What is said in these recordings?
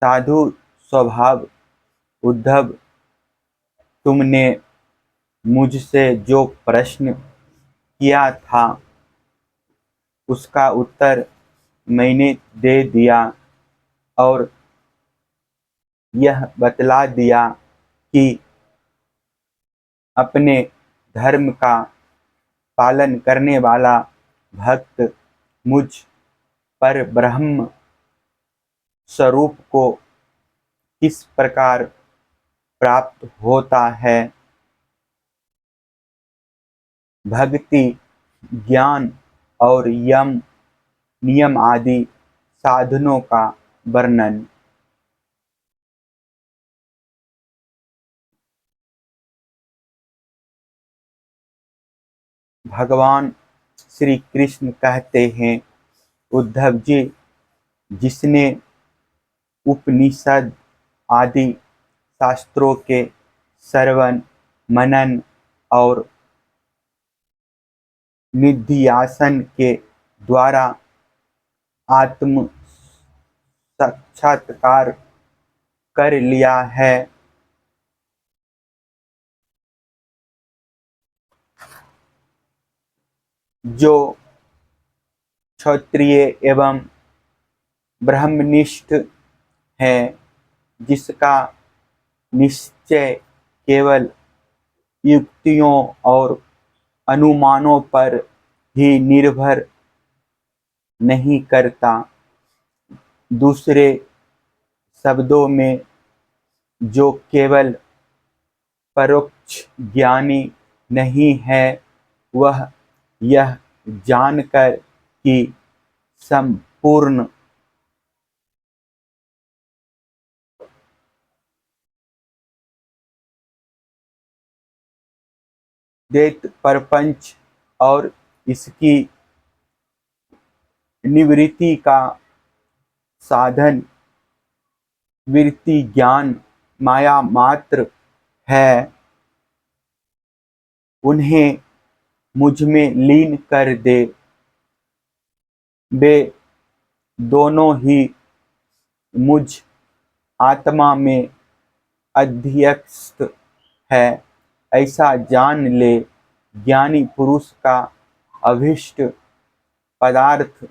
साधु स्वभाव उद्धव, तुमने मुझसे जो प्रश्न किया था उसका उत्तर मैंने दे दिया और यह बतला दिया कि अपने धर्म का पालन करने वाला भक्त मुझ पर ब्रह्म स्वरूप को किस प्रकार प्राप्त होता है। भक्ति, ज्ञान और यम नियम आदि साधनों का वर्णन। भगवान श्री कृष्ण कहते हैं, उद्धव जी, जिसने उपनिषद आदि शास्त्रों के श्रवण, मनन और निधिध्यासन के द्वारा आत्म साक्षात्कार कर लिया है, जो क्षत्रिय एवं ब्रह्मनिष्ठ है, जिसका निश्चय केवल युक्तियों और अनुमानों पर ही निर्भर नहीं करता। दूसरे शब्दों में, जो केवल परोक्ष ज्ञानी नहीं है, वह यह जानकर कि संपूर्ण द्वैत प्रपंच और इसकी निवृत्ति का साधन वृत्ति ज्ञान माया मात्र है, उन्हें मुझ में लीन कर दे। वे दोनों ही मुझ आत्मा में अध्यस्त है, ऐसा जान ले। ज्ञानी पुरुष का अभीष्ट पदार्थ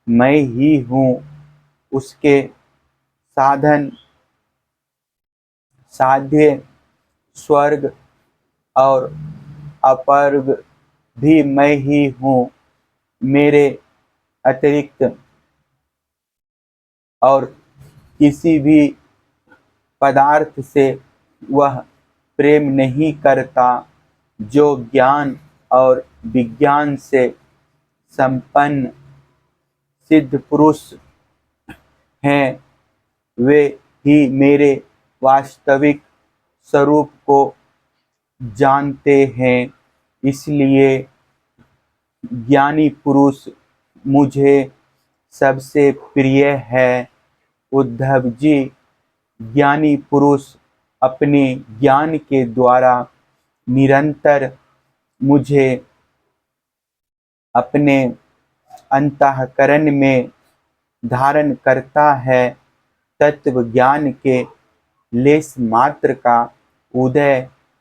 मैं ही हूँ। उसके साधन साध्य स्वर्ग और अपर्ग भी मैं ही हूँ। मेरे अतिरिक्त और किसी भी पदार्थ से वह प्रेम नहीं करता। जो ज्ञान और विज्ञान से संपन्न सिद्ध पुरुष हैं, वे ही मेरे वास्तविक स्वरूप को जानते हैं। इसलिए ज्ञानी पुरुष मुझे सबसे प्रिय है। उद्धव जी, ज्ञानी पुरुष अपने ज्ञान के द्वारा निरंतर मुझे अपने अंतःकरण में धारण करता है। तत्व ज्ञान के लेश मात्र का उदय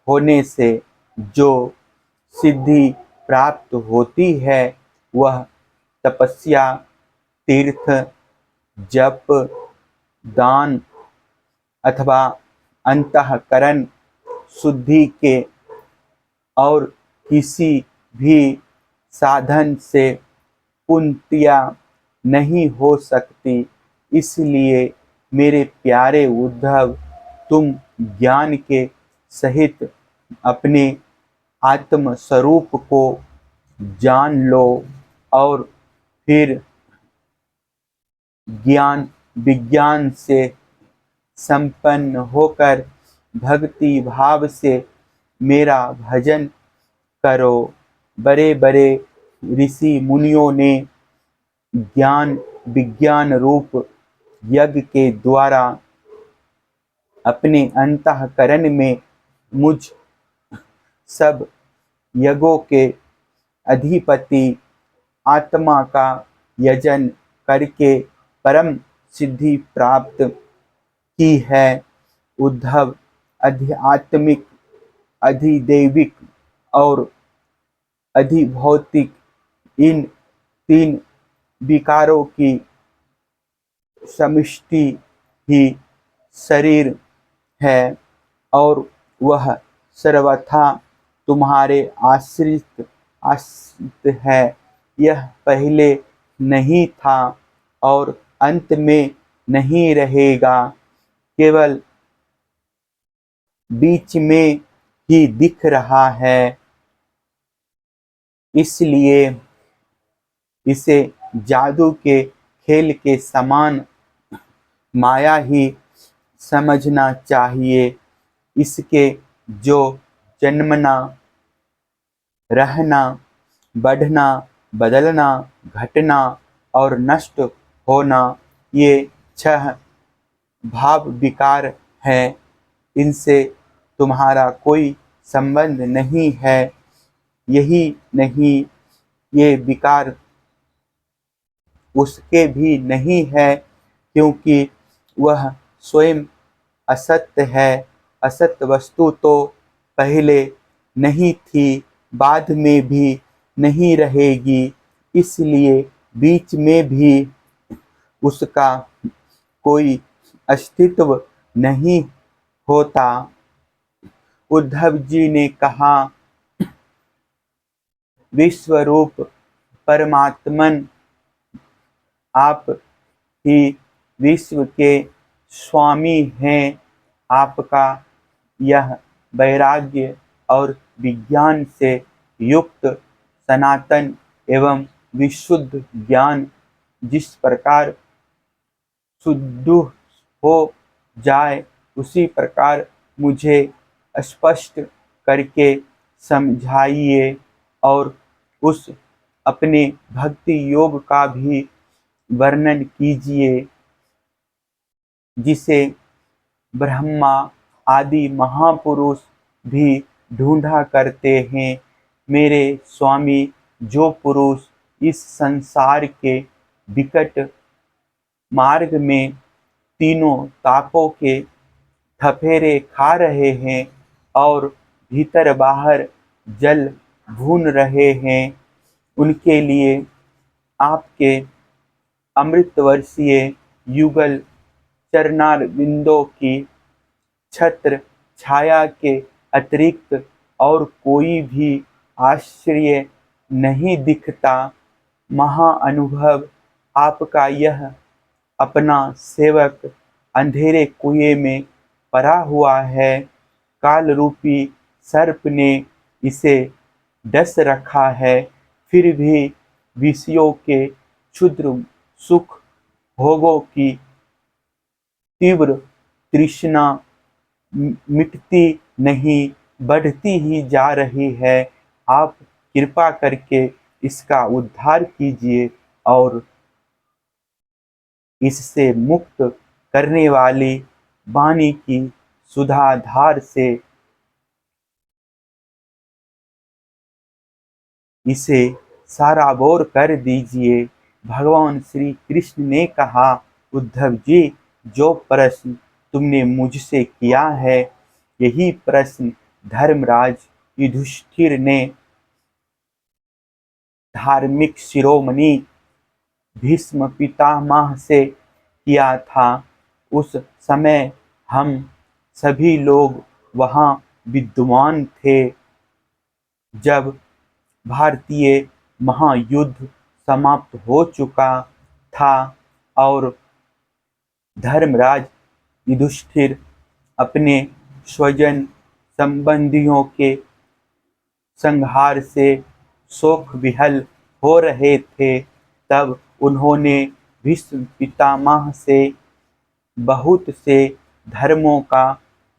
होने से जो सिद्धि प्राप्त होती है, वह तपस्या, तीर्थ, जप, दान अथवा अंतःकरण शुद्धि के और किसी भी साधन से पूर्णतया नहीं हो सकती। इसलिए मेरे प्यारे उद्धव, तुम ज्ञान के सहित अपने आत्म स्वरूप को जान लो और फिर ज्ञान विज्ञान से संपन्न होकर भक्ति भाव से मेरा भजन करो। बड़े बड़े ऋषि मुनियों ने ज्ञान विज्ञान रूप यज्ञ के द्वारा अपने अंतःकरण में मुझ सब यज्ञों के अधिपति आत्मा का यजन करके परम सिद्धि प्राप्त की है। उद्धव आध्यात्मिक, अधिदैविक और अधिभौतिक इन तीन विकारों की समष्टि ही शरीर है और वह सर्वथा तुम्हारे आश्रित है। यह पहले नहीं था और अंत में नहीं रहेगा, केवल बीच में ही दिख रहा है। इसलिए इसे जादू के खेल के समान माया ही समझना चाहिए। इसके जो जन्मना, रहना, बढ़ना, बदलना, घटना और नष्ट होना, ये 6 भाव विकार हैं। इनसे तुम्हारा कोई संबंध नहीं है। यही नहीं, ये विकार उसके भी नहीं है, क्योंकि वह स्वयं असत्य है। असत्य वस्तु तो पहले नहीं थी, बाद में भी नहीं रहेगी, इसलिए बीच में भी उसका कोई अस्तित्व नहीं होता। उद्धव जी ने कहा, विश्वरूप परमात्मन आप ही विश्व के स्वामी हैं। आपका यह वैराग्य और विज्ञान से युक्त सनातन एवं विशुद्ध ज्ञान जिस प्रकार शुद्ध हो जाए, उसी प्रकार मुझे स्पष्ट करके समझाइए और उस अपने भक्ति योग का भी वर्णन कीजिए, जिसे ब्रह्मा आदि महापुरुष भी ढूंढा करते हैं। मेरे स्वामी, जो पुरुष इस संसार के विकट मार्ग में तीनों तापों के थफेरे खा रहे हैं और भीतर बाहर जल भून रहे हैं, उनके लिए आपके अमृतवर्षीय युगल चरणारविंदों की छत्र छाया के अतिरिक्त और कोई भी आश्रय नहीं दिखता। महाअनुभव आपका यह अपना सेवक अंधेरे कुएं में पड़ा हुआ है। काल रूपी सर्प ने इसे डस रखा है, फिर भी विषयों के क्षुद्र सुख भोगों की तीव्र तृष्णा मिटती नहीं, बढ़ती ही जा रही है। आप कृपा करके इसका उद्धार कीजिए और इससे मुक्त करने वाली वाणी की सुधाधार से इसे साराबोर कर दीजिए। भगवान श्री कृष्ण ने कहा, उद्धव जी, जो प्रश्न तुमने मुझसे किया है, यही प्रश्न धर्मराज युधिष्ठिर ने धार्मिक शिरोमणि भीष्म पितामह से किया था। उस समय हम सभी लोग वहाँ विद्वान थे। जब भारतीय महायुद्ध समाप्त हो चुका था और धर्मराज युधिष्ठिर अपने स्वजन संबंधियों के संहार से शोक विहल हो रहे थे, तब उन्होंने भीष्म पितामह से बहुत से धर्मों का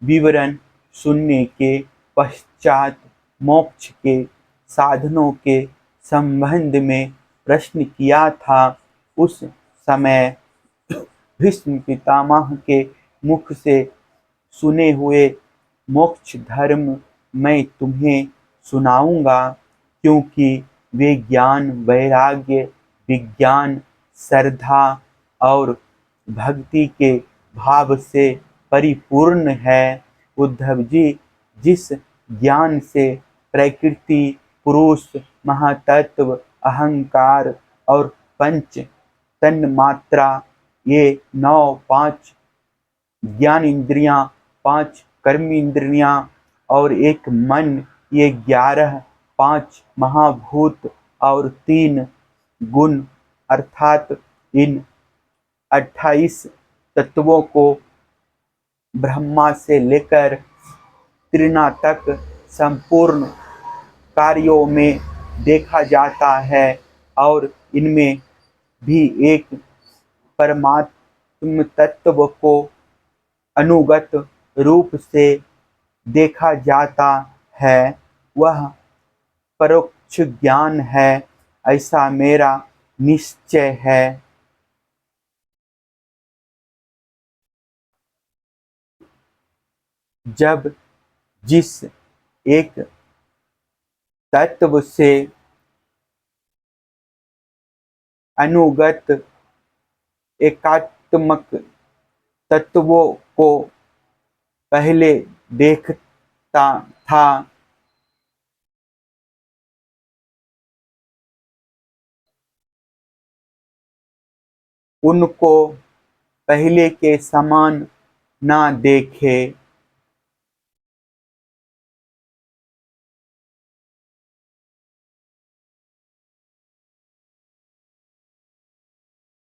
विवरण सुनने के पश्चात मोक्ष के साधनों के संबंध में प्रश्न किया था। उस समय भीष्म पितामह के मुख से सुने हुए मोक्ष धर्म मैं तुम्हें सुनाऊंगा, क्योंकि वे ज्ञान, वैराग्य, विज्ञान, श्रद्धा और भक्ति के भाव से परिपूर्ण है। उद्धव जी, जिस ज्ञान से प्रकृति, पुरुष, महातत्व, अहंकार और पंच तन्मात्रा, ये 9 5 ज्ञान इंद्रियां, 5 कर्म इंद्रियां और एक मन, ये 11, 5 महाभूत और 3 गुण, अर्थात इन 28 तत्वों को ब्रह्मा से लेकर त्रिना तक संपूर्ण कार्यों में देखा जाता है और इनमें भी एक परमात्म तत्व को अनुगत रूप से देखा जाता है, वह परोक्ष ज्ञान है, ऐसा मेरा निश्चय है। जब जिस एक तत्व से अनुगत एकात्मक तत्वों को पहले देखता था, उनको पहले के समान ना देखे।